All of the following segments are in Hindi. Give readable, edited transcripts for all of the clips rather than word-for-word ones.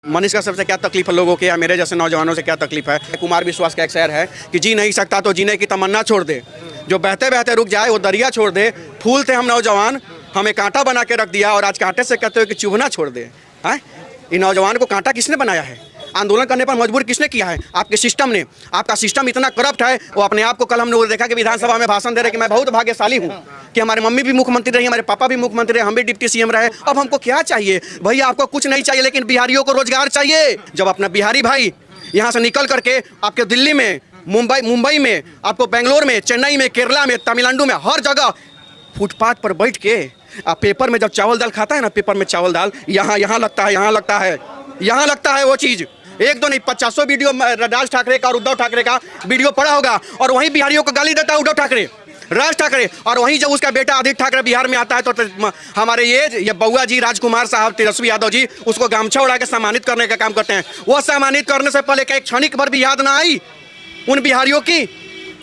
मनीष कश्यप से क्या तकलीफ है लोगों के या मेरे जैसे नौजवानों से क्या तकलीफ है। कुमार विश्वास का एक शेर है कि जी नहीं सकता तो जीने की तमन्ना छोड़ दे, जो बहते बहते रुक जाए वो दरिया छोड़ दे। फूल थे हम नौजवान, हमें कांटा बना के रख दिया और आज कांटे से कहते हो कि चुभना छोड़ दे। हैं, इन नौजवान को कांटा किसने बनाया है? आंदोलन करने पर मजबूर किसने किया है? आपके सिस्टम ने। आपका सिस्टम इतना करप्ट है, वो अपने आप को कल हमने देखा कि विधानसभा में भाषण दे रहे कि मैं बहुत भाग्यशाली हूँ कि हमारे मम्मी भी मुख्यमंत्री रही, हमारे पापा भी मुख्यमंत्री रहे, हम भी डिप्टी सीएम रहे। अब हमको क्या चाहिए भैया? आपको कुछ नहीं चाहिए, लेकिन बिहारियों को रोजगार चाहिए। जब अपना बिहारी भाई यहाँ से निकल करके आपके दिल्ली में, मुंबई में, आपको बेंगलोर में, चेन्नई में, केरला में, तमिलनाडु में, हर जगह फुटपाथ पर बैठ के आप पेपर में जब चावल दाल खाता है ना, पेपर में चावल दाल यहाँ लगता है, यहाँ लगता है वो चीज़। एक दो नहीं 50 वीडियो राज ठाकरे का और उद्धव ठाकरे का वीडियो पड़ा होगा, और वहीं बिहारियों को गाली देता है उद्धव ठाकरे, राज ठाकरे। और वहीं जब उसका बेटा आदित्य ठाकरे बिहार में आता है तो हमारे ये बउआ जी, राजकुमार साहब, तेजस्वी यादव जी उसको गामछा उड़ा के सम्मानित करने का काम करते हैं। वो सम्मानित करने से पहले एक क्षणिक भर भी याद ना आई उन बिहारियों की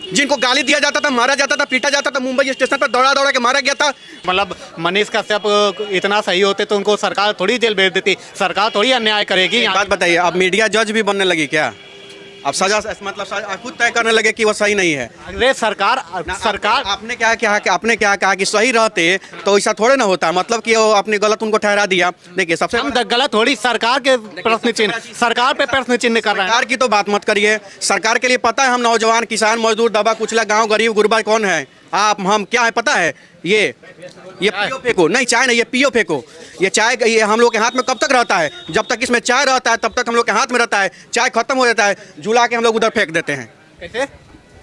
जिनको गाली दिया जाता था, मारा जाता था, पीटा जाता था, मुंबई स्टेशन पर दौड़ा दौड़ा के मारा गया था। मतलब मनीष कश्यप इतना सही होते तो उनको सरकार थोड़ी जेल भेज देती, सरकार थोड़ी अन्याय करेगी। बात बताइए, अब मीडिया जज भी बनने लगी क्या? अब सजा मतलब खुद तय करने लगे कि वो सही नहीं है। अरे सरकार आपने क्या कहा कि सही रहते तो ऐसा थोड़े ना होता, मतलब कि वो अपनी गलत उनको ठहरा दिया। देखिए सबसे हम गलत थोड़ी सरकार के प्रश्न चिन्ह, सरकार पे प्रश्न चिन्ह कर रहे हैं। सरकार की तो बात मत करिए, सरकार के लिए पता है हम नौजवान, किसान, मजदूर, दबा कुचला गाँव, गरीब गुरबा कौन है? आप हम क्या है पता है? ये पियो फेंको नहीं, चाय नहीं, ये पियो फेंको। ये चाय ये हम लोग के हाथ में कब तक रहता है? जब तक इसमें चाय रहता है तब तक हम लोग के हाथ में रहता है। चाय खत्म हो जाता है, जुला के हम लोग उधर फेंक देते हैं। कैसे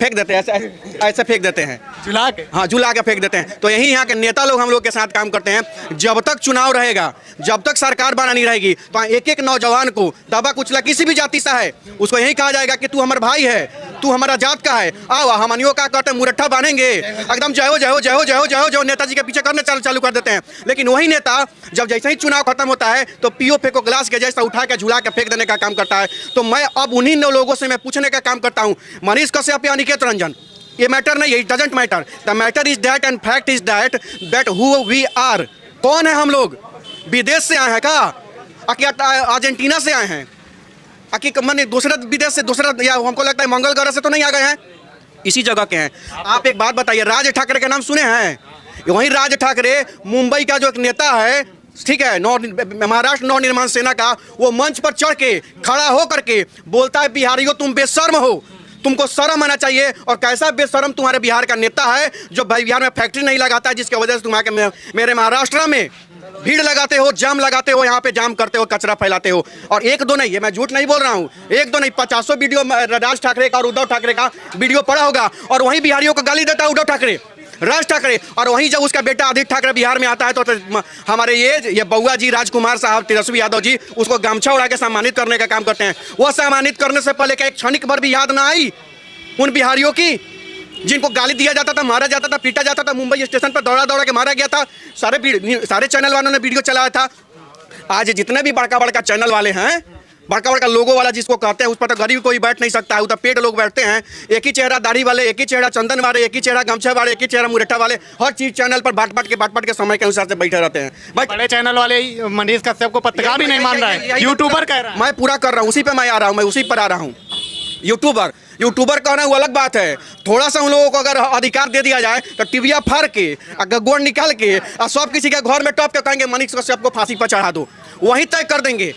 फेंक देते हैं? ऐसे फेंक देते हैं, जुला के। हाँ, जुला के फेंक देते हैं। तो यही यहाँ के नेता लोग हम लोग के साथ काम करते हैं। जब तक चुनाव रहेगा, जब तक सरकार बनानी रहेगी, तो एक एक नौजवान को दबा कुचला किसी भी जाति सा है उसको यही कहा जाएगा कि तू हमारा भाई है, तू हमारा जात का है, आओ हमनियों का कहते हैं मुरट्ठा बांधेंगे, एकदम जय हो जय हो जय हो जय हो जय हो जय हो नेताजी के पीछे करने चालू कर देते हैं। लेकिन वही नेता जब जैसे ही चुनाव खत्म होता है तो पियो फेंको गिलास के जैसा उठा के झुला के फेंक देने का काम करता है। तो मैं अब उन्हीं लोगों से मैं पूछने का काम करता हूँ, मनीष कश्यप या अनिकेत रंजन, ये मैटर नहीं है, it doesn't matter. The matter is that and fact is that who we are. कौन है हम लोग? विदेश से आए हैं का? अर्जेंटीना से आए हैं? मैंने दूसरे विदेश से, दूसरा या हमको लगता है मंगल ग्रह से तो नहीं आ गए हैं, इसी जगह के हैं। आप एक बात बताइए, राज ठाकरे का नाम सुने हैं? वहीं राज ठाकरे मुंबई का जो एक नेता है, ठीक है, महाराष्ट्र नव निर्माण सेना का, वो मंच पर चढ़ के खड़ा हो करके बोलता है बिहारियों तुम बेशर्म हो, तुमको शर्म आना चाहिए। और कैसा बेशर्म तुम्हारे बिहार का नेता है जो बिहार में फैक्ट्री नहीं लगाता है, जिसकी वजह से तुम आके मेरे महाराष्ट्र में भीड़ लगाते हो, जाम लगाते हो, यहाँ पे जाम करते हो, कचरा फैलाते हो। और एक दो नहीं, ये मैं झूठ नहीं बोल रहा हूँ, एक दो नहीं 50 वीडियो राज ठाकरे का और उद्धव ठाकरे का वीडियो पड़ा होगा, और वहीं बिहारियों को गाली देता है उद्धव ठाकरे, राज ठाकरे। और वहीं जब उसका बेटा आदित्य ठाकरे बिहार में आता है तो हमारे ये बउआ जी, राजकुमार साहब, तेजस्वी यादव जी उसको गामछा उड़ा के सम्मानित करने का काम करते हैं। वो सम्मानित करने से पहले एक क्षणिक भर भी याद ना आई उन बिहारियों की जिनको गाली दिया जाता था, मारा जाता था, पीटा जाता था, मुंबई स्टेशन पर दौड़ा दौड़ा के मारा गया था। सारे चैनल वालों ने वीडियो चलाया था। आज जितने भी बड़का बड़का चैनल वाले हैं, बड़का बड़का लोगो वाला जिसको कहते हैं, उस पर तो गरीब कोई बैठ नहीं सकता है, उधर पेट लोग बैठते हैं। एक ही चेहरा दाढ़ी वाले, एक ही चेहरा चंदन वाले, एक ही चेहरा गमछा वाले, एक ही चेहरा मुरट्ठा वाले, हर चीज चैनल पर बांट बांट के समय के अनुसार से बैठे रहते हैं। भाई बड़े चैनल वाले मनीष कश्यप को पत्रकार भी नहीं मान रहा है, यूट्यूबर कह रहा है। मैं पूरा कर रहा हूँ, उसी पे मैं आ रहा हूँ, मैं उसी पर आ रहा हूँ। यूट्यूबर कहना वो अलग बात है। थोड़ा सा उन लोगों को अगर अधिकार दे दिया जाए तो टीविया फाड़ के, गोड़ निकाल के और सब किसी के घर में टॉप के कहेंगे मनीष कश्यप को फांसी पर चढ़ा दो, वहीं तय कर देंगे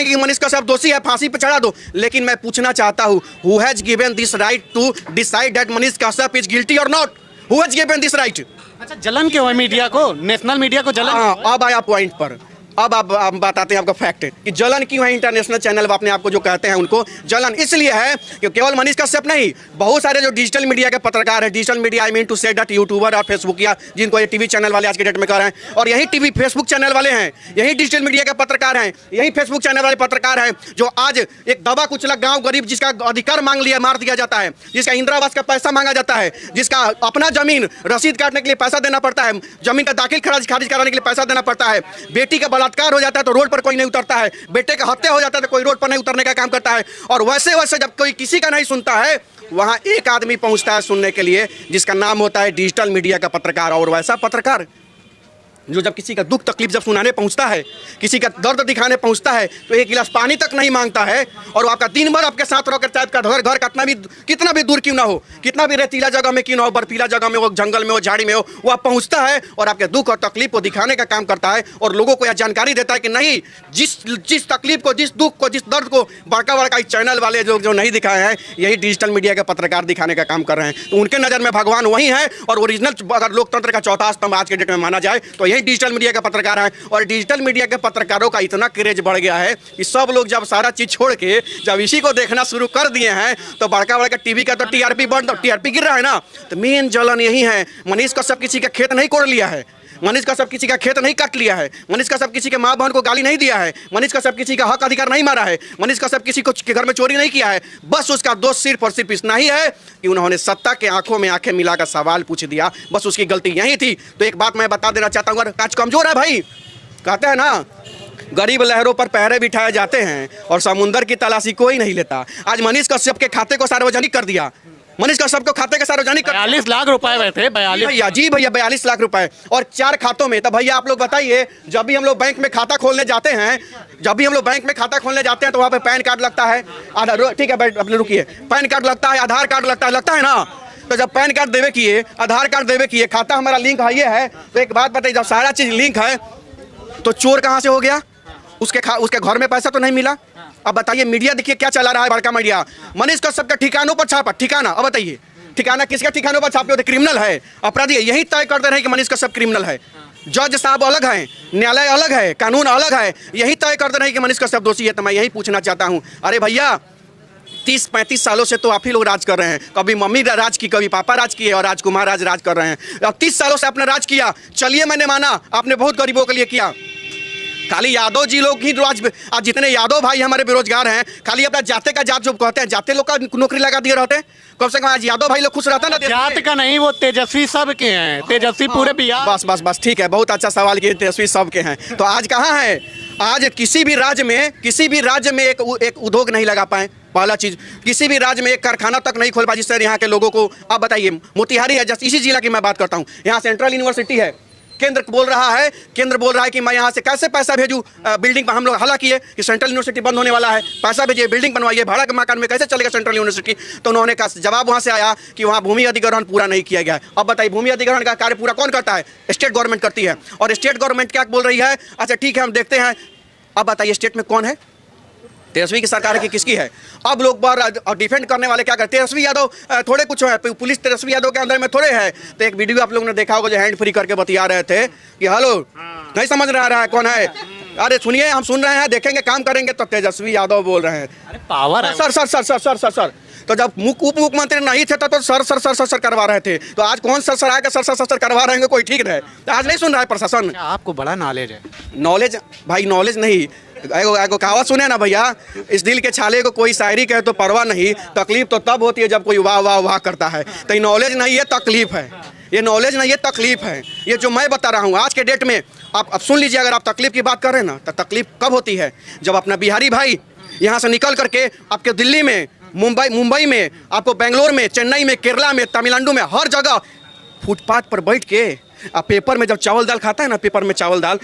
कि मनीष कश्यप दोषी है, फांसी पर चढ़ा दो। लेकिन मैं पूछना चाहता हूँ, who has given this right to decide that Manish Kashyap is guilty और not? Who has given this right? अच्छा, जलन क्यों है मीडिया को, नेशनल मीडिया को जलन? हाँ, अब आया पॉइंट पर। अब आप बताते हैं आपको फैक्ट कि जलन क्यों है। इंटरनेशनल चैनल अपने आप को जो कहते हैं उनको जलन इसलिए है कि केवल मनीष कश्यप नहीं, बहुत सारे जो डिजिटल मीडिया के पत्रकार हैं, digital media I mean to say that YouTuber और फेसबुक या जिनको ये टीवी चैनल वाले आज के डेट में कह रहे हैं, और यही टीवी फेसबुक चैनल वाले हैं, यही डिजिटल मीडिया के पत्रकार हैं, यही फेसबुक चैनल वाले पत्रकार हैं जो आज एक दबा कुचला गाँव गरीब जिसका अधिकार मांग लिया, मार दिया जाता है, जिसका इंदिरा आवास का पैसा मांगा जाता है, जिसका अपना जमीन रसीद काटने के लिए पैसा देना पड़ता है, जमीन का दाखिल खारिज कराने के लिए पैसा देना पड़ता है, बेटी का बलात्कार हो जाता है तो रोड पर कोई नहीं उतरता है, बेटे का हत्या हो जाता है तो कोई रोड पर नहीं उतरने का काम करता है। और वैसे वैसे जब कोई किसी का नहीं सुनता है, वहां एक आदमी पहुंचता है सुनने के लिए, जिसका नाम होता है डिजिटल मीडिया का पत्रकार। और वैसा पत्रकार जो जब किसी का दुख तकलीफ जब सुनाने पहुंचता है, किसी का दर्द दिखाने पहुंचता है, तो एक गिलास पानी तक नहीं मांगता है, और वो आपका दिन भर आपके साथ रहकर चाहे आपका घर कितना भी दूर क्यों ना हो, कितना भी रेतीला जगह में क्यों ना हो, बर्फीला जगह में हो, जंगल में हो, झाड़ी में हो, वो आप पहुंचता है और आपके दुख और तकलीफ को दिखाने का काम करता है, और लोगों को यह जानकारी देता है कि नहीं, जिस तकलीफ को, जिस दुख को, जिस दर्द को बड़का बड़का चैनल वाले जो नहीं दिखाए हैं, यही डिजिटल मीडिया के पत्रकार दिखाने का काम कर रहे हैं। तो उनके नज़र में भगवान वही है, और ओरिजिनल अगर लोकतंत्र का चौथा स्तंभ आज के डेट में माना जाए तो यही डिजिटल मीडिया का पत्रकार है। और डिजिटल मीडिया के पत्रकारों का इतना क्रेज बढ़ गया है कि सब लोग जब सारा चीज छोड़ के जब इसी को देखना शुरू कर दिए हैं, तो बड़का बड़का टीवी का तो टीआरपी गिर रहा है ना। तो मेन जलन यही है, मनीष कश्यप किसी का खेत नहीं कोड़ लिया है, मनीष कश्यप किसी का खेत नहीं काट लिया है, मनीष कश्यप किसी के माँ बहन को गाली नहीं दिया है, मनीष कश्यप किसी का हक अधिकार नहीं मारा है, मनीष कश्यप किसी को के घर में चोरी नहीं किया है। बस उसका दोष सिर्फ और सिर्फ इतना ही है कि उन्होंने सत्ता के आंखों में आंखें मिलाकर सवाल पूछ दिया, बस उसकी गलती यही थी। तो एक बात मैं बता देना चाहता हूँ, कांच कमजोर है भाई, कहते हैं ना गरीब लहरों पर पहरे बिठाए जाते हैं और समुंदर की तलाशी कोई नहीं लेता। आज मनीष कश्यप के खाते को सार्वजनिक कर दिया, मनीष कश्यप को खाते के सार्वजनिक 42 लाख रुपए हुए थे, 42 भैया, जी भैया 42 लाख रुपए, और 4 खातों में। तो भैया आप लोग बताइए, जब भी हम लोग बैंक में खाता खोलने जाते हैं, तो वहाँ पे पैन कार्ड लगता है, आधार, ठीक है अपने रुकिए, पैन कार्ड लगता है, आधार कार्ड लगता है ना। तो जब पैन कार्ड देवे किए, आधार कार्ड देवे किए, खाता हमारा लिंक है, ये है, तो एक बात बताइए, जब सारा चीज लिंक है तो चोर कहाँ से हो गया? उसके घर में पैसा तो नहीं मिला। अब बताइए, मीडिया देखिए क्या चला रहा है, बड़का मीडिया, मनीष कश्यप का ठिकानों पर छापा, ठिकाना, अब बताइए ठिकाना किसके ठिकानों पर छापे होते? क्रिमिनल है, अपराधी है, यही तय करते रहे कि मनीष कश्यप क्रिमिनल है। जज साहब अलग हैं, न्यायालय अलग है, कानून अलग है, यही तय करते रहे कि मनीष कश्यप दोषी है। तो मैं यही पूछना चाहता हूँ, अरे भैया 30-35 सालों से तो आप ही लोग राज कर रहे हैं, कभी मम्मी राज की, कभी पापा राज किए, और राजकुमार राज कर रहे हैं। अब 30 सालों से आपने राज किया, चलिए मैंने माना आपने बहुत गरीबों के लिए किया, खाली यादव जी लोग ही आज जितने यादव भाई हमारे बेरोजगार हैं, खाली अपना जाते का जात जो कहते हैं, जाते लोग का नौकरी लगा दिए रहते, कम से कम आज यादव भाई लोग खुश रहता ना। जात का नहीं, वो तेजस्वी सब के हैं, तेजस्वी पूरे बिहार। बस ठीक है, बहुत अच्छा सवाल किए, तेजस्वी सब के हैं। तो आज कहाँ है, आज किसी भी राज्य में एक उद्योग नहीं लगा पाए। पहला चीज, किसी भी राज्य में एक कारखाना तक नहीं खोल पाए जिससे यहाँ के लोगों को, आप बताइए, मोतिहारी है, जैसे इसी जिला की मैं बात करता हूँ, यहाँ सेंट्रल यूनिवर्सिटी है, केंद्र बोल रहा है कि मैं यहाँ से कैसे पैसा भेजूँ बिल्डिंग पर। हम लोग हल्ला किए कि सेंट्रल यूनिवर्सिटी बंद होने वाला है, पैसा भेजिए, बिल्डिंग बनवाइए, भाड़ा के मकान में कैसे चलेगा सेंट्रल यूनिवर्सिटी। तो उन्होंने कहा, जवाब वहाँ से आया कि वहाँ भूमि अधिग्रहण पूरा नहीं किया गया है। अब बताइए, भूमि अधिग्रहण का कार्य पूरा कौन करता है? स्टेट गवर्नमेंट करती है। और स्टेट गवर्नमेंट क्या बोल रही है? अच्छा ठीक है, हम देखते हैं। अब बताइए, स्टेट में कौन है? तेजस्वी की सरकार की, किसकी है? अब लोग बार डिफेंड करने वाले क्या करते हैं, तेजस्वी यादव थोड़े कुछ है, पुलिस तेजस्वी यादव के अंदर में थोड़े है। तो एक वीडियो आप लोगों ने देखा होगा, जो हैंड फ्री करके बतिया रहे थे कि हेलो, नहीं समझ रहा है कौन है, अरे सुनिए, हम सुन रहे हैं, देखेंगे, काम करेंगे। तो तेजस्वी यादव बोल रहे हैं, अरे पावर है सर। तो जब उप मुख्यमंत्री नहीं थे तो सर करवा रहे थे, तो आज कौन सर आएगा सर करवा रहे हैं, कोई ठीक रहे। तो आज नहीं सुन रहा है प्रशासन। आपको बड़ा नॉलेज है। नॉलेज भाई, नॉलेज नहीं, एगो कहावत सुने ना भैया, इस दिल के छाले को कोई शायरी कहे तो परवाह नहीं, तकलीफ तो तब होती है जब कोई वाह वाह वाह करता है। तो ये नॉलेज नहीं है, तकलीफ है, ये नॉलेज नहीं है, तकलीफ है। ये जो मैं बता रहा हूँ आज के डेट में, आप अब सुन लीजिए, अगर आप तकलीफ की बात कर रहे हैं ना, तो तकलीफ कब होती है? जब अपना बिहारी भाई यहाँ से निकल करके आपके दिल्ली में, मुंबई में, आपको बेंगलोर में, चेन्नई में, केरला में, तमिलनाडु में, हर जगह फुटपाथ पर बैठ के आप पेपर में जब चावल दाल खाता है ना, पेपर में चावल दाल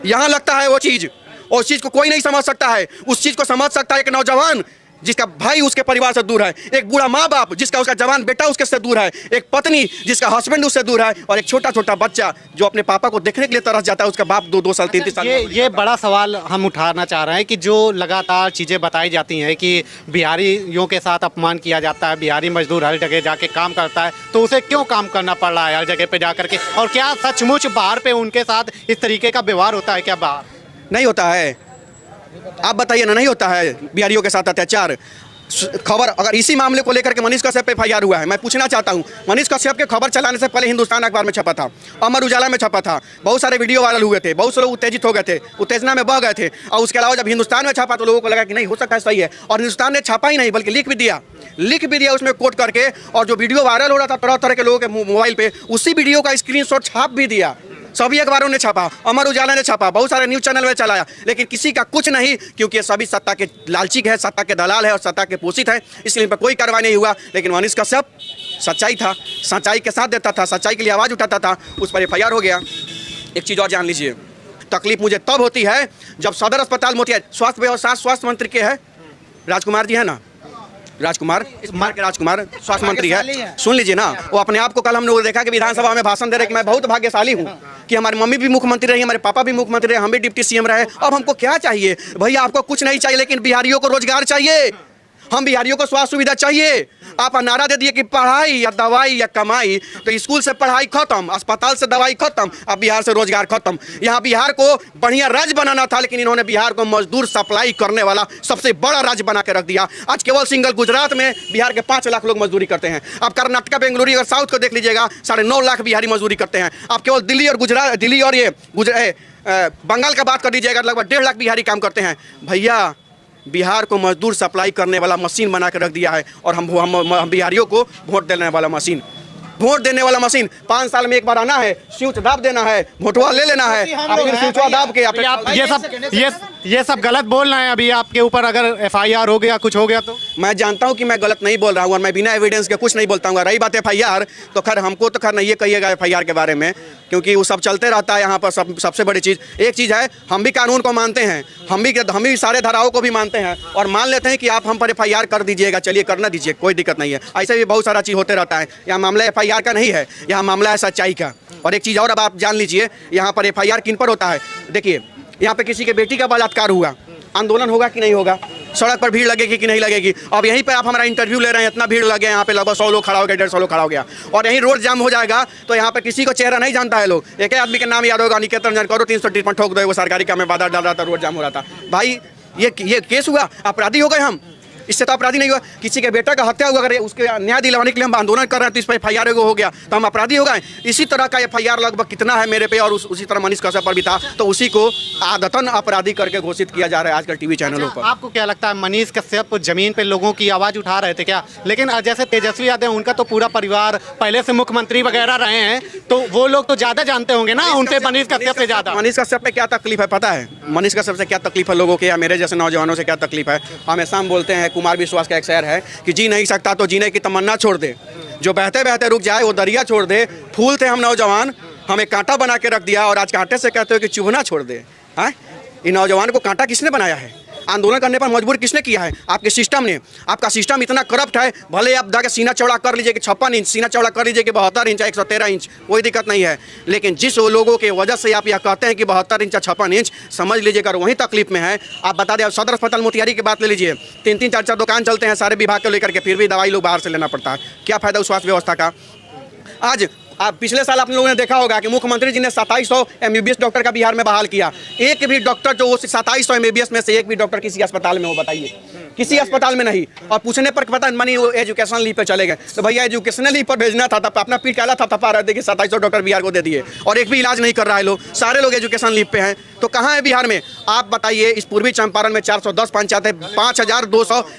यहाँ लगता है वो चीज़, और उस चीज़ को कोई नहीं समझ सकता है। उस चीज़ को समझ सकता है एक नौजवान जिसका भाई उसके परिवार से दूर है, एक बूढ़ा माँ बाप जिसका उसका जवान बेटा उसके से दूर है, एक पत्नी जिसका हस्बैंड उससे दूर है, और एक छोटा बच्चा जो अपने पापा को देखने के लिए तरस जाता है, उसका बाप 2 साल 3 साल। ये बड़ा सवाल हम उठाना चाह रहे हैं कि जो लगातार चीज़ें बताई जाती हैं कि बिहारियों के साथ अपमान किया जाता है, बिहारी मजदूर हर जगह जाके काम करता है, तो उसे क्यों काम करना पड़ रहा है हर जगह पे जा करके? और क्या सचमुच बाहर पे उनके साथ इस तरीके का व्यवहार होता है? क्या बाहर नहीं होता है? आप बताइए ना, नहीं होता है बिहारियों के साथ अत्याचार? खबर अगर इसी मामले को लेकर के मनीष कश्यप पे FIR हुआ है, मैं पूछना चाहता हूं, मनीष कश्यप के खबर चलाने से पहले हिंदुस्तान अखबार में छपा था, अमर उजाला में छपा था, बहुत सारे वीडियो वायरल हुए थे, बहुत से लोग उत्तेजित हो गए थे, उत्तेजना में बह गए थे। और उसके अलावा जब हिंदुस्तान में छपा तो लोगों को लगा कि नहीं हो सकता है, सही है। और हिंदुस्तान ने छापा ही नहीं बल्कि लिख भी दिया उसमें कोट करके, और जो वीडियो वायरल हो रहा था तरह तरह के लोगों के मोबाइल पे, उसी वीडियो का स्क्रीनशॉट छाप भी दिया। सभी अखबारों ने छापा, अमर उजाला ने छापा, बहुत सारे न्यूज़ चैनल में चलाया, लेकिन किसी का कुछ नहीं, क्योंकि सभी सत्ता के लालची है, सत्ता के दलाल है और सत्ता के पोषित है, इसलिए इन पर कोई कार्रवाई नहीं हुआ। लेकिन मनीष कश्यप सच्चाई था, सच्चाई के साथ देता था, सच्चाई के लिए आवाज़ उठाता था, उस पर FIR हो गया। एक चीज़ और जान लीजिए, तकलीफ मुझे तब होती है जब सदर अस्पताल मोतिहारी स्वास्थ्य व्यवस्था स्वास्थ्य मंत्री के है, राजकुमार जी है ना, राजकुमार स्वास्थ्य मंत्री है, सुन लीजिए ना, वो अपने आप को कल हम लोगों ने देखा कि विधानसभा में भाषण दे रहे कि मैं बहुत भाग्यशाली हूँ कि हमारी मम्मी भी मुख्यमंत्री रही, हमारे पापा भी मुख्यमंत्री रहे, हम भी डिप्टी CM रहे, अब हमको क्या चाहिए भैया? आपको कुछ नहीं चाहिए, लेकिन बिहारियों को रोजगार चाहिए, हम बिहारियों को स्वास्थ्य सुविधा चाहिए। आप नारा दे दिए कि पढ़ाई या दवाई या कमाई, तो स्कूल से पढ़ाई खत्म, अस्पताल से दवाई खत्म, अब बिहार से रोजगार खत्म। यहाँ बिहार को बढ़िया राज्य बनाना था, लेकिन इन्होंने बिहार को मजदूर सप्लाई करने वाला सबसे बड़ा राज्य बना के रख दिया। आज केवल सिंगल गुजरात में बिहार के 5 लाख लोग मजदूरी करते हैं। अब कर्नाटक, बेंगलुरु अगर साउथ को देख लीजिएगा, 9.5 लाख बिहारी मजदूरी करते हैं। आप केवल दिल्ली और ये बंगाल का बात कर लीजिएगा, लगभग 1.5 लाख बिहारी काम करते हैं। भैया बिहार को मजदूर सप्लाई करने वाला मशीन बना के रख दिया है, और हम बिहारियों को वोट देने वाला मशीन, 5 साल में एक बार आना है, स्विच दाब देना है, वोटवा ले लेना है, फिर स्विचवा दाब के आप ये सब गलत बोल रहे हैं। अभी आपके ऊपर अगर FIR हो गया, कुछ हो गया तो? मैं जानता हूं कि मैं गलत नहीं बोल रहा हूं, और मैं बिना एविडेंस के कुछ नहीं बोलता हूं। रही बात FIR, तो खैर हमको तो खैर नहीं कहिएगा FIR के बारे में, क्योंकि वो सब चलते रहता है यहाँ पर। सबसे बड़ी चीज़ एक चीज़ है, हम भी कानून को मानते हैं, हम भी सारे धाराओं को भी मानते हैं, और मान लेते हैं कि आप हम पर FIR कर दीजिएगा, चलिए करना दीजिए, कोई दिक्कत नहीं है। ऐसे भी बहुत सारा चीज़ होते रहता है। यहाँ मामला FIR का नहीं है, यहाँ मामला है सच्चाई का। और एक चीज़ और अब आप जान लीजिए, यहाँ पर FIR किन पर होता है। देखिए, यहाँ पे किसी के बेटी का बलात्कार हुआ, आंदोलन होगा कि नहीं होगा? सड़क पर भीड़ लगेगी कि नहीं लगेगी? अब यहीं पे आप हमारा इंटरव्यू ले रहे हैं, इतना भीड़ लगे, यहाँ पे लगभग 100 लोग खड़ा हो गया, 150 लोग खड़ा हो गया, और यहीं रोड जाम हो जाएगा, तो यहाँ पे किसी को चेहरा नहीं जानता है। लोग एक आदमी के नाम याद होगा, निकेतन रंजन करो, 330 ठोक दो, वो सरकारी काम में बाधा डाल रहा था, रोड जाम हो रहा था। भाई ये केस हुआ, अपराधी हो गए हम? इससे तो अपराधी नहीं हुआ। किसी के बेटा का हत्या हुआ, अगर उसके न्याय दिलवाने के लिए हम आंदोलन कर रहे हैं, तो इस पर FIR हो गया, तो हम अपराधी हो गए। इसी तरह का FIR लगभग कितना है मेरे पे, और उसी तरह मनीष कश्यप पर भी था, तो उसी को आदतन अपराधी करके घोषित किया जा रहा है आजकल टीवी चैनलों पर। आपको क्या लगता है, मनीष कश्यप जमीन पे लोगों की आवाज़ उठा रहे थे क्या? लेकिन जैसे तेजस्वी यादव, उनका तो पूरा परिवार पहले से मुख्यमंत्री वगैरह रहे हैं, तो वो लोग तो ज़्यादा जानते होंगे ना उनसे, मनीष कश्यप से ज़्यादा। मनीष कश्यप पे क्या तकलीफ है पता है? मनीष कश्यप से क्या तकलीफ है लोगों के, या मेरे जैसे नौजवानों से क्या तकलीफ है? हमेशा हम बोलते हैं, कुमार विश्वास का एक है कि जी नहीं सकता तो जीने की तमन्ना छोड़ दे, जो बहते बहते रुक जाए वो दरिया छोड़ दे। फूल थे हम नौजवान, हमें कांटा बना के रख दिया, और आज कांटे से कहते हो कि चुभना छोड़ दे। हाँ, इन नौजवान को कांटा किसने बनाया है? आंदोलन करने पर मजबूर किसने किया है? आपके सिस्टम ने। आपका सिस्टम इतना करप्ट है, भले आप जाके सीना चौड़ा कर लीजिए कि 56 इंच, सीना चौड़ा कर लीजिए कि 72 इंच, 113 इंच, कोई दिक्कत नहीं है, लेकिन जिस लोगों के वजह से आप यह कहते हैं कि 72 इंच या 56 इंच, समझ लीजिए अगर वही तकलीफ में है। आप बता दें, सदर अस्पताल मोतिहारी की बात ले लीजिए, 3-3, 4-4 दुकान चलते हैं सारे विभाग को लेकर के, फिर भी दवाई लोग बाहर से लेना पड़ता है। क्या फायदा उस स्वास्थ्य व्यवस्था का? आज आप पिछले साल आप लोगों ने देखा होगा कि मुख्यमंत्री जी ने 2700 MBBS डॉक्टर का बिहार में बहाल किया। एक भी डॉक्टर, जो वो 2700 MBBS में से एक भी डॉक्टर किसी अस्पताल में हो, बताइए? किसी अस्पताल में नहीं। और पूछने पर पता मनी वो एजुकेशन लीव पे चले गए, तो भैया एजुकेशनल लीव पर भेजना था, तब अपना पीठ काला थपथपा रहे थे कि 2700 डॉक्टर बिहार को दे दिए, और एक भी इलाज नहीं कर रहा है लोग, सारे लोग एजुकेशन लीव पे हैं। तो कहाँ है बिहार में? आप बताइए। इस पूर्वी चंपारण में 410 पंचायत है,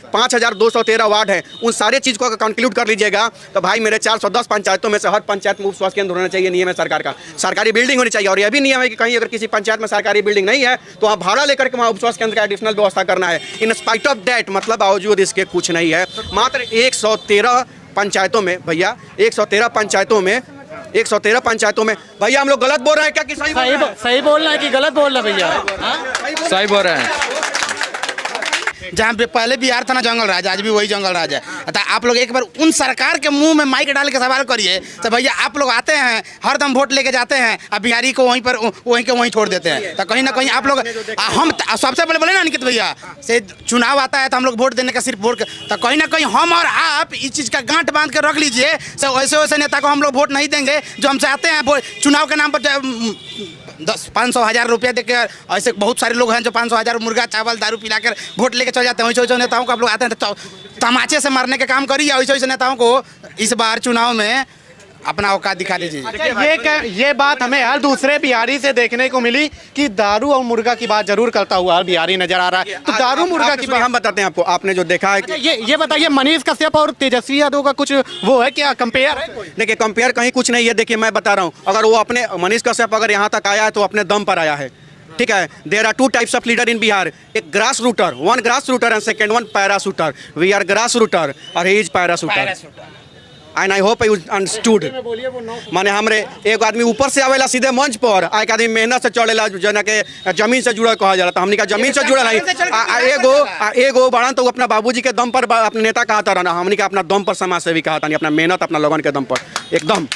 5213 वार्ड है, उन सारे चीज़ को अगर कंक्लूड कर लीजिएगा, तो भाई मेरे 410 पंचायतों में से हर पंचायत में उप स्वास्थ्य केंद्र होना चाहिए, नियम है सरकार का। सरकारी बिल्डिंग होनी चाहिए, और यह भी नियम है कि कहीं अगर किसी पंचायत में सरकारी बिल्डिंग नहीं है, तो वहाँ भाड़ा लेकर के वहाँ उप स्वास्थ्य केंद्र का एडिशनल व्यवस्था करना है। इन स्पाइट ऑफ दैट, मतलब बावजूद इसके कुछ नहीं है। मात्र 113 पंचायतों में, भैया 113 पंचायतों में, 113 पंचायतों में, भैया हम लोग गलत बोल रहे हैं क्या कि सही बोल रहे हैं कि गलत बोल रहे हैं भैया? सही बोल रहे हैं। जहाँ पे पहले बिहार था ना जंगल राज, आज भी वही जंगल राज है। तो आप लोग एक बार उन सरकार के मुंह में माइक डाल के सवाल करिए, तो भैया आप लोग आते हैं हरदम वोट लेके जाते हैं, अब बिहारी को वहीं पर वहीं के वहीं छोड़ देते हैं। तो कहीं ना कहीं आप लोग, हम सबसे पहले बोले ना निकित भैया से, चुनाव आता है तो हम लोग वोट देने का सिर्फ वोट, तो कहीं ना कहीं हम और आप इस चीज़ का गांठ बांध के रख लीजिए। तो वैसे वैसे नेता को हम लोग वोट नहीं देंगे जो हमसे आते हैं चुनाव के नाम पर 500,000 रुपया देकर। ऐसे बहुत सारे लोग हैं जो 500,000 मुर्गा चावल दारू पिलाकर वोट लेके चल जाते हैं। वैसे वैसे नेताओं को आप लोग आते हैं तो तमाचे से मारने के काम करिए। वैसे वैसे नेताओं को इस बार चुनाव में अपना औकात दिखा दीजिए। ये बात हमें हर दूसरे बिहारी से देखने को मिली कि दारू और मुर्गा की बात जरूर करता हुआ हर बिहारी नजर आ रहा है। तो दारू मुर्गा की बात हम बताते हैं आपको, आपने जो देखा है कि ये बताइए, मनीष कश्यप और तेजस्वी यादव का कुछ वो है क्या, कंपेयर है कोई? देखिए कंपेयर कहीं कुछ नहीं है। देखिए मैं बता रहा हूँ, अगर वो अपने मनीष कश्यप अगर यहाँ तक आया है तो अपने दम पर आया है, ठीक है। There are two types of leader in Bihar, एक grass rooter, one grass rooter and second one parachuter. We are grass rooter और he is parachuter and I hope you understood. माने हमरे एक आदमी ऊपर से आवेला सीधे मंच पर, एक आदमी मेहनत से चढ़ेला जना के जमीन से जुड़ा कहा जाला, तो हमनी का जमीन से जुड़ा नहीं। एगो बड़न तो अपना बाबूजी के दम पर अपने नेता कहा था ना, हमनी का अपना दम पर समाज सेवी कहा था, अपना मेहनत अपना लोगन के दम पर एकदम।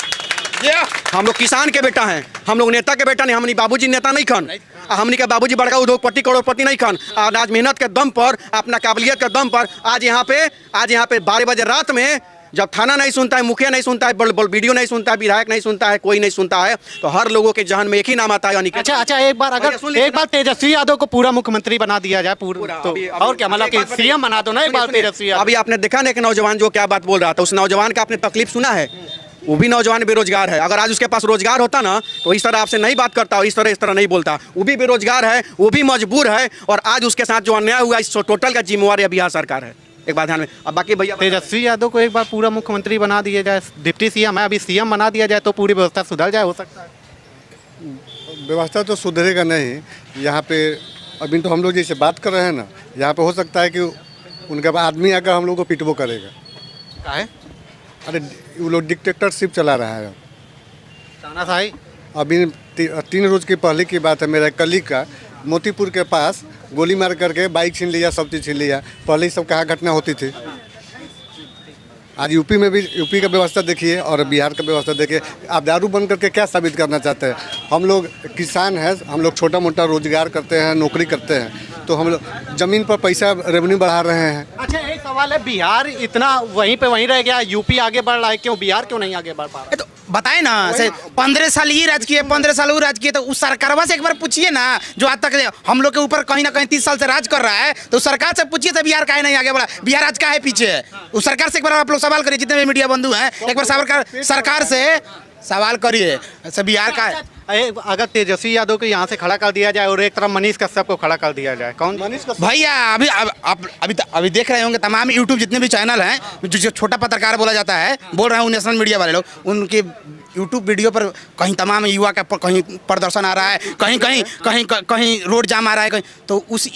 हम लोग किसान के बेटा हैं, हम लोग नेता के बेटा नहीं। हमनी बाबूजी नेता नहीं खन, हमनी का बाबूजी बड़का उद्योगपति करोड़पति नहीं खन। आज मेहनत के दम पर, अपना काबिलियत के दम पर आज यहाँ पे 12 बजे रात में जब थाना नहीं सुनता है, मुखिया नहीं सुनता है, वीडियो नहीं सुनता है, विधायक नहीं सुनता है, कोई नहीं सुनता है, तो हर लोगों के जहन में एक ही नाम आता है अनिकेत। अच्छा, एक बार तेजस्वी यादव को पूरा मुख्यमंत्री बना दिया जाए पूरा, तो और क्या, मतलब कि सीएम बना दो ना एक बार तेजस्वी यादव। अभी आपने देखा ना एक नौजवान जो क्या बात बोल रहा था, उस नौजवान का आपने तकलीफ सुना है? वो भी नौजवान बेरोजगार है। अगर आज उसके पास रोजगार होता ना तो इस तरह आपसे नहीं बात करता, इस तरह नहीं बोलता। वो भी बेरोजगार है, वो भी मजबूर है, और आज उसके साथ जो अन्याय हुआ इस टोटल का जिम्मेवार बिहार सरकार है। एक बात ध्यान में। अब बाकी भैया, तेजस्वी यादव को एक बार पूरा मुख्यमंत्री बना दिया जाए, डिप्टी सीएम है, अभी सीएम बना दिया जाए तो पूरी व्यवस्था सुधर जाए, हो सकता है? व्यवस्था तो सुधरेगा नहीं। यहाँ पे अभी तो हम लोग जैसे बात कर रहे हैं ना, यहाँ पे हो सकता है कि उनका आदमी आकर हम लोग को पिटबो करेगा। क्या है? अरे वो लोग डिक्टेटरशिप चला रहा है तानाशाही। अभी 3 रोज की पहले की बात है, मेरा कलीग का मोतीपुर के पास गोली मार करके बाइक छीन लिया, सब चीज़ छीन लिया। पहले ही सब कहाँ घटना होती थी। आज यूपी में भी, यूपी का व्यवस्था देखिए और बिहार का व्यवस्था देखिए। आप दारू बंद करके क्या साबित करना चाहते हैं? हम लोग किसान हैं, हम लोग छोटा मोटा रोजगार करते हैं, नौकरी करते हैं, तो हम लोग ज़मीन पर पैसा रेवेन्यू बढ़ा रहे हैं। अच्छा, एक सवाल है, बिहार इतना वहीं पे वहीं रह गया, यूपी आगे बढ़ रहा है, क्यों बिहार क्यों नहीं आगे बढ़ पा रहा? तो बताए ना, से 15 साल ये राज किए, 15 साल वो राज किए, तो उस सरकारवा से एक बार पूछिए ना, जो आज तक हम लोग के ऊपर कहीं ना कहीं 30 साल से राज कर रहा है, तो सरकार से पूछिए से बिहार काहे नहीं आगे बढ़ा, बिहार आज का है पीछे है। उस सरकार से एक बार आप लोग सवाल करिए, जितने भी मीडिया बंधु हैं, एक बार सरकार से सवाल करिए, बिहार का है। अगर तेजस्वी यादव को यहाँ से खड़ा कर दिया जाए और एक तरफ मनीष कश्यप को खड़ा कर दिया जाए, कौन? मनीष कश्यप। भैया अभी देख रहे होंगे तमाम यूट्यूब जितने भी चैनल हैं, जो छोटा पत्रकार बोला जाता है, बोल रहे हैं नेशनल मीडिया वाले लोग, उनके यूट्यूब वीडियो पर कहीं तमाम युवा का कहीं प्रदर्शन आ रहा है, कहीं रोड जाम आ रहा है, कहीं तो उस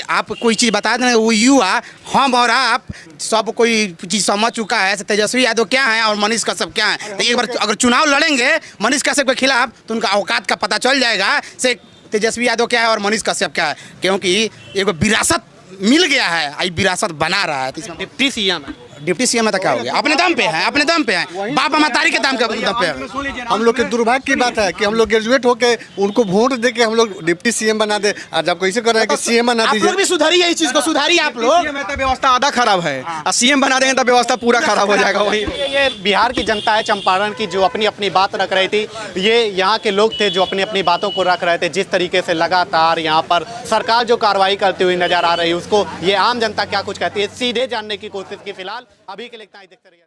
आप कोई चीज़ बता दें, वो युवा हम और आप सब कोई चीज़ समझ चुका है तेजस्वी यादव क्या है और मनीष कश्यप क्या है। तो एक बार अगर चुनाव लड़ेंगे मनीष कश्यप के खिलाफ तो उनका औकात का पता चल जाएगा से तेजस्वी यादव क्या है और मनीष कश्यप क्या है, क्योंकि एक विरासत मिल गया है, आई विरासत बना रहा है। डिप्टी सीएम है, डिप्टी सीएम में तो क्या हो गया, अपने दम पे है, अपने दम पे है, बाप मतारी के दम पे है। हम लोग के दुर्भाग्य की बात है कि हम लोग ग्रेजुएट होके उनको वोट दे के हम लोग डिप्टी सीएम बना दे। आज आपको ऐसे कर रहे हैं कि सीएम बना आप दीजिए। लोग भी सुधारिए इस चीज को, सुधारिए आप लोग। व्यवस्था आधा खराब है और सीएम बना देंगे तो व्यवस्था पूरा खराब हो जाएगा। वही ये बिहार की जनता है चंपारण की, जो अपनी अपनी बात रख रही थी। ये यहाँ के लोग थे जो अपनी अपनी बातों को रख रहे थे। जिस तरीके से लगातार यहाँ पर सरकार जो कार्रवाई करती हुई नजर आ रही है, उसको ये आम जनता क्या कुछ कहती है, सीधे जानने की कोशिश की। फिलहाल अभी के लिए इतना ही, देखते रहिए।